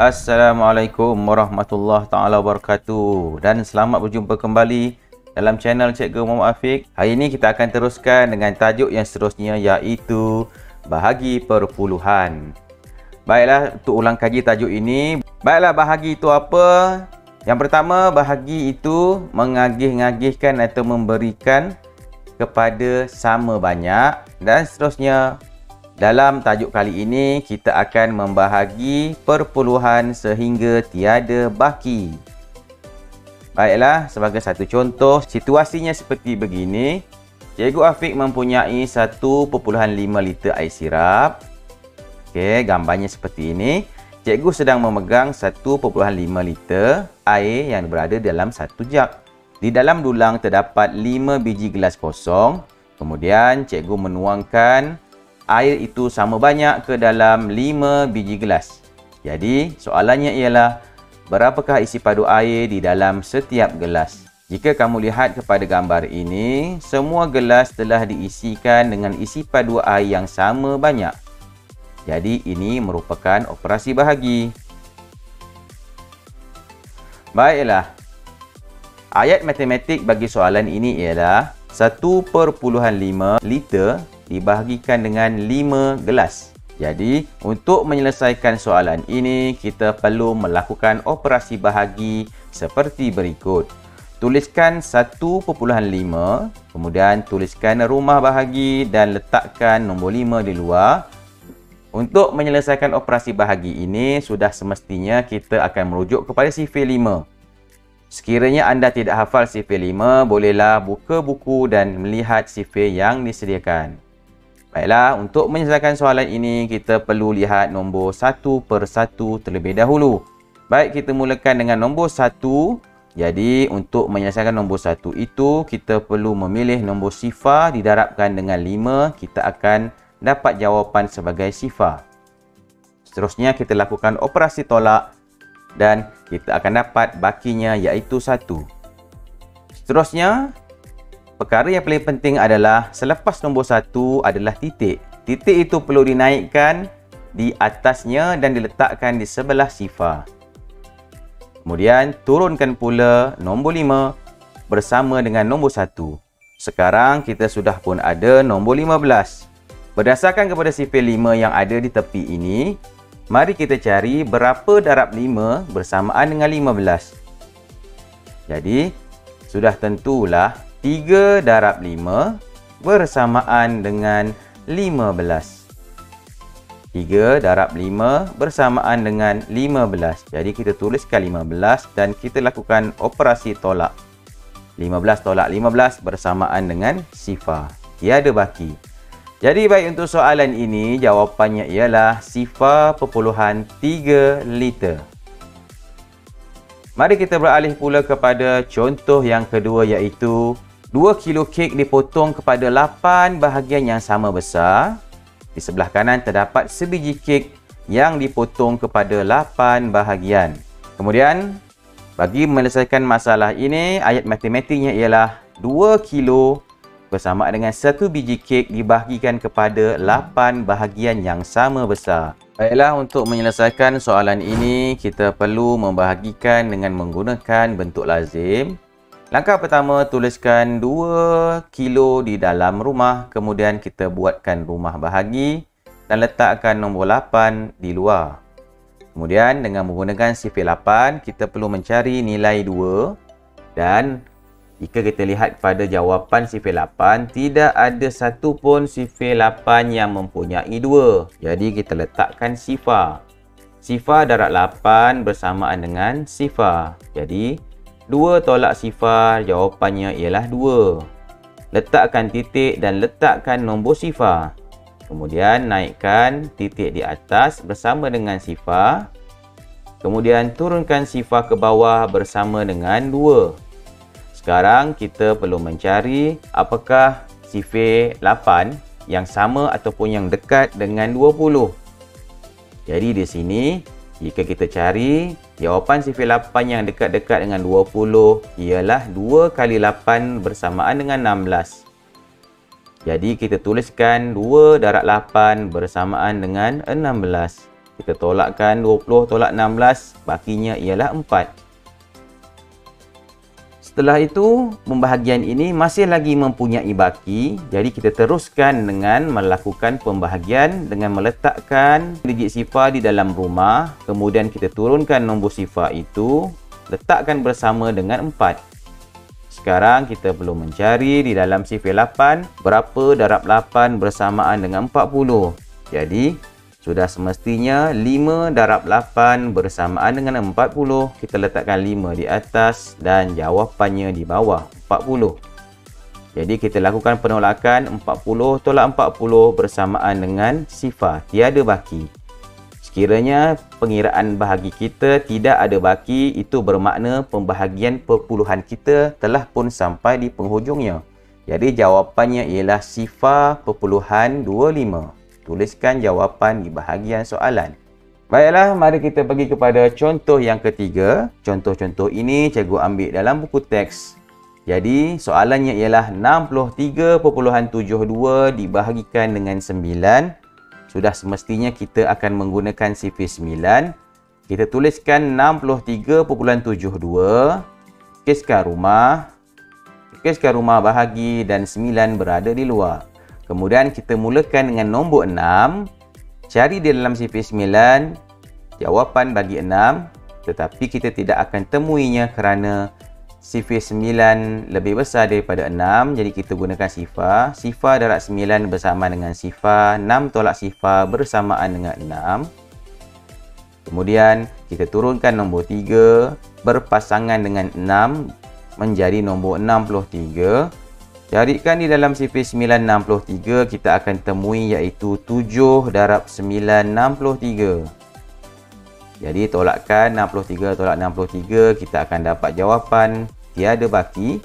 Assalamualaikum warahmatullahi taala wabarakatuh dan selamat berjumpa kembali dalam channel Cikgu Muhammad Afiq. Hari ini kita akan teruskan dengan tajuk yang seterusnya, iaitu bahagi perpuluhan. Baiklah, untuk ulang kaji tajuk ini. Baiklah, bahagi itu apa? Yang pertama, bahagi itu mengagih-ngagihkan atau memberikan kepada sama banyak, dan seterusnya. Dalam tajuk kali ini, kita akan membahagi perpuluhan sehingga tiada baki. Baiklah, sebagai satu contoh, situasinya seperti begini. Cikgu Afiq mempunyai 1.5 liter air sirap. Okey, gambarnya seperti ini. Cikgu sedang memegang 1.5 liter air yang berada dalam satu jug. Di dalam dulang terdapat 5 biji gelas kosong. Kemudian, cikgu menuangkan air itu sama banyak ke dalam 5 biji gelas. Jadi, soalannya ialah berapakah isi padu air di dalam setiap gelas? Jika kamu lihat kepada gambar ini, semua gelas telah diisikan dengan isi padu air yang sama banyak. Jadi, ini merupakan operasi bahagi. Baiklah. Ayat matematik bagi soalan ini ialah 1.5 liter dibahagikan dengan 5 gelas. Jadi, untuk menyelesaikan soalan ini, kita perlu melakukan operasi bahagi seperti berikut. Tuliskan 1.5, kemudian tuliskan rumah bahagi dan letakkan nombor 5 di luar. Untuk menyelesaikan operasi bahagi ini, sudah semestinya kita akan merujuk kepada sifir 5. Sekiranya anda tidak hafal sifir 5, bolehlah buka buku dan melihat sifir yang disediakan. Baiklah, untuk menyelesaikan soalan ini, kita perlu lihat nombor satu persatu terlebih dahulu. Baik, kita mulakan dengan nombor 1. Jadi, untuk menyelesaikan nombor 1 itu, kita perlu memilih nombor sifar didarabkan dengan 5. Kita akan dapat jawapan sebagai sifar. Seterusnya, kita lakukan operasi tolak dan kita akan dapat bakinya, iaitu 1. Seterusnya, perkara yang paling penting adalah selepas nombor 1 adalah titik. Titik itu perlu dinaikkan di atasnya dan diletakkan di sebelah sifar. Kemudian turunkan pula nombor 5 bersama dengan nombor 1. Sekarang kita sudah pun ada nombor 15. Berdasarkan kepada sifir 5 yang ada di tepi ini, mari kita cari berapa darab 5 bersamaan dengan 15. Jadi, sudah tentulah 3 darab 5 bersamaan dengan 15. 3 darab 5 bersamaan dengan 15. Jadi, kita tuliskan 15 dan kita lakukan operasi tolak. 15 tolak 15 bersamaan dengan sifar. Tiada baki. Jadi, baik, untuk soalan ini, jawapannya ialah sifar perpuluhan 3 liter. Mari kita beralih pula kepada contoh yang kedua, iaitu 2 kilo kek dipotong kepada 8 bahagian yang sama besar. Di sebelah kanan terdapat sebiji kek yang dipotong kepada 8 bahagian. Kemudian, bagi menyelesaikan masalah ini, ayat matematiknya ialah 2 kilo bersama dengan 1 biji kek dibahagikan kepada 8 bahagian yang sama besar. Baiklah, untuk menyelesaikan soalan ini, kita perlu membahagikan dengan menggunakan bentuk lazim. Langkah pertama, tuliskan 2 kilo di dalam rumah. Kemudian kita buatkan rumah bahagi dan letakkan nombor 8 di luar. Kemudian dengan menggunakan sifir 8, kita perlu mencari nilai 2. Dan jika kita lihat pada jawapan sifir 8, tidak ada satu pun sifir 8 yang mempunyai 2. Jadi kita letakkan sifar. Sifar darab 8 bersamaan dengan sifar. Jadi 2 tolak sifar, jawapannya ialah 2. Letakkan titik dan letakkan nombor sifar. Kemudian naikkan titik di atas bersama dengan sifar. Kemudian turunkan sifar ke bawah bersama dengan 2. Sekarang kita perlu mencari apakah sifir 8 yang sama ataupun yang dekat dengan 20. Jadi di sini, jika kita cari, jawapan sifir 8 yang dekat-dekat dengan 20 ialah 2 kali 8 bersamaan dengan 16. Jadi kita tuliskan 2 darab 8 bersamaan dengan 16. Kita tolakkan 20 tolak 16, bakinya ialah 4. Setelah itu, pembahagian ini masih lagi mempunyai baki. Jadi kita teruskan dengan melakukan pembahagian dengan meletakkan digit sifar di dalam rumah. Kemudian kita turunkan nombor sifar itu, letakkan bersama dengan 4. Sekarang kita perlu mencari di dalam sifar 8 berapa darab 8 bersamaan dengan 40. Jadi sudah semestinya 5 darab 8 bersamaan dengan 40. Kita letakkan 5 di atas dan jawapannya di bawah 40. Jadi kita lakukan penolakan 40 tolak 40 bersamaan dengan sifar tiada baki. Sekiranya pengiraan bahagi kita tidak ada baki, itu bermakna pembahagian perpuluhan kita telah pun sampai di penghujungnya. Jadi jawapannya ialah sifar perpuluhan 25. Tuliskan jawapan di bahagian soalan. Baiklah, mari kita pergi kepada contoh yang ketiga. Contoh-contoh ini cikgu ambil dalam buku teks. Jadi, soalannya ialah 63.72 dibahagikan dengan 9. Sudah semestinya kita akan menggunakan sifar 9. Kita tuliskan 63.72. Kiskan rumah. Kiskan rumah bahagi dan 9 berada di luar. Kemudian kita mulakan dengan nombor 6. Cari di dalam sifar 9 jawapan bagi 6. Tetapi kita tidak akan temuinya kerana sifar 9 lebih besar daripada 6. Jadi kita gunakan sifar. Sifar darab 9 bersama dengan sifar. 6 tolak sifar bersamaan dengan 6. Kemudian kita turunkan nombor 3 berpasangan dengan 6 menjadi nombor 63. Carikan di dalam sifar 963 kita akan temui iaitu 7 darab 963. Jadi tolakkan 63 tolak 63, kita akan dapat jawapan tiada baki.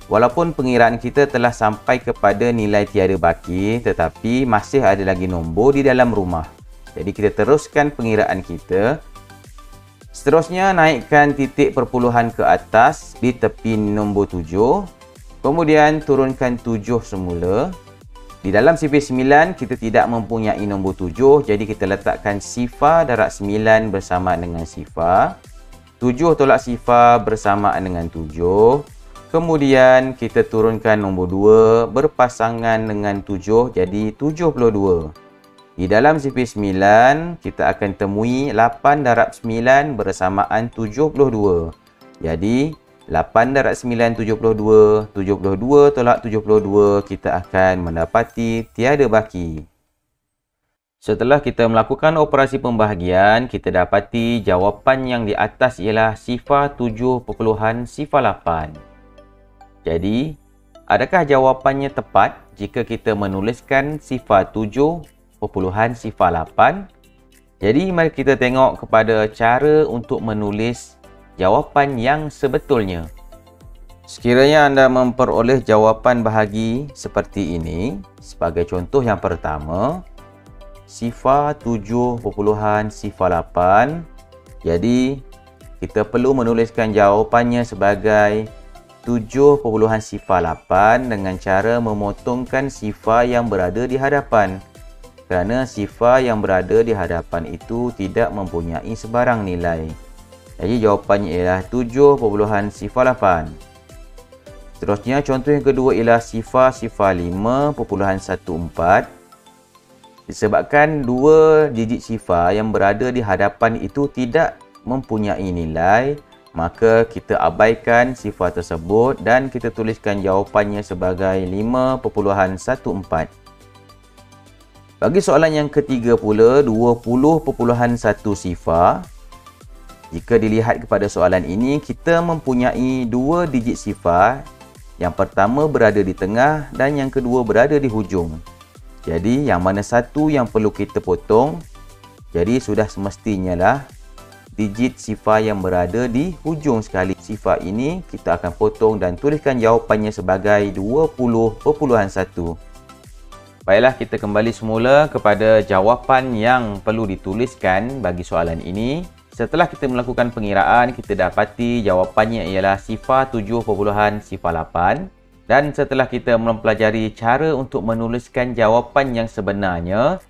Walaupun pengiraan kita telah sampai kepada nilai tiada baki, tetapi masih ada lagi nombor di dalam rumah. Jadi kita teruskan pengiraan kita. Seterusnya naikkan titik perpuluhan ke atas di tepi nombor 7. Kemudian turunkan 7 semula. Di dalam sifar 9 kita tidak mempunyai nombor 7. Jadi kita letakkan sifar darab 9 bersama dengan sifar. 7 tolak sifar bersamaan dengan 7. Kemudian kita turunkan nombor 2 berpasangan dengan 7. Jadi 72. Di dalam sifar 9 kita akan temui 8 darab 9 bersamaan 72. Jadi 8 darab 9, 72. 72 tolak 72, kita akan mendapati tiada baki. Setelah kita melakukan operasi pembahagian, kita dapati jawapan yang di atas ialah sifar 7.8. Jadi, adakah jawapannya tepat jika kita menuliskan sifar 7.8? Jadi, mari kita tengok kepada cara untuk menulis jawapan yang sebetulnya. Sekiranya anda memperoleh jawapan bahagi seperti ini, sebagai contoh yang pertama, sifar 7.8. Jadi, kita perlu menuliskan jawapannya sebagai 7.8 dengan cara memotongkan sifar yang berada di hadapan. Kerana sifar yang berada di hadapan itu tidak mempunyai sebarang nilai. Jadi jawapannya ialah 7.8. Seterusnya contoh yang kedua ialah sifar 5.14. Disebabkan dua digit sifar yang berada di hadapan itu tidak mempunyai nilai, maka kita abaikan sifar tersebut dan kita tuliskan jawapannya sebagai 5.14. Bagi soalan yang ketiga pula, 20.1 sifar. Jika dilihat kepada soalan ini, kita mempunyai dua digit sifar. Yang pertama berada di tengah dan yang kedua berada di hujung. Jadi, yang mana satu yang perlu kita potong? Jadi, sudah semestinya lah digit sifar yang berada di hujung sekali. Sifar ini kita akan potong dan tuliskan jawapannya sebagai 20.1. Baiklah, kita kembali semula kepada jawapan yang perlu dituliskan bagi soalan ini. Setelah kita melakukan pengiraan, kita dapati jawapannya ialah sifar 7.8. Dan setelah kita mempelajari cara untuk menuliskan jawapan yang sebenarnya,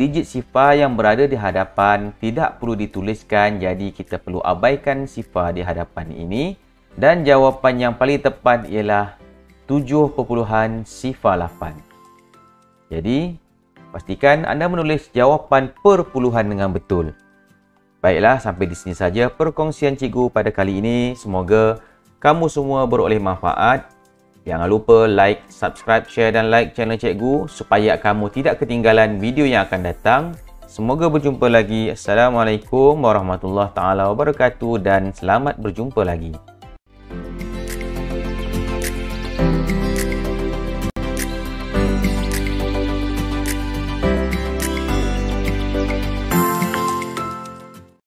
digit sifar yang berada di hadapan tidak perlu dituliskan, jadi kita perlu abaikan sifar di hadapan ini. Dan jawapan yang paling tepat ialah 7.08. Jadi, pastikan anda menulis jawapan perpuluhan dengan betul. Baiklah, sampai di sini saja perkongsian cikgu pada kali ini. Semoga kamu semua beroleh manfaat. Jangan lupa like, subscribe, share dan like channel cikgu supaya kamu tidak ketinggalan video yang akan datang. Semoga berjumpa lagi. Assalamualaikum warahmatullahi taala wabarakatuh dan selamat berjumpa lagi.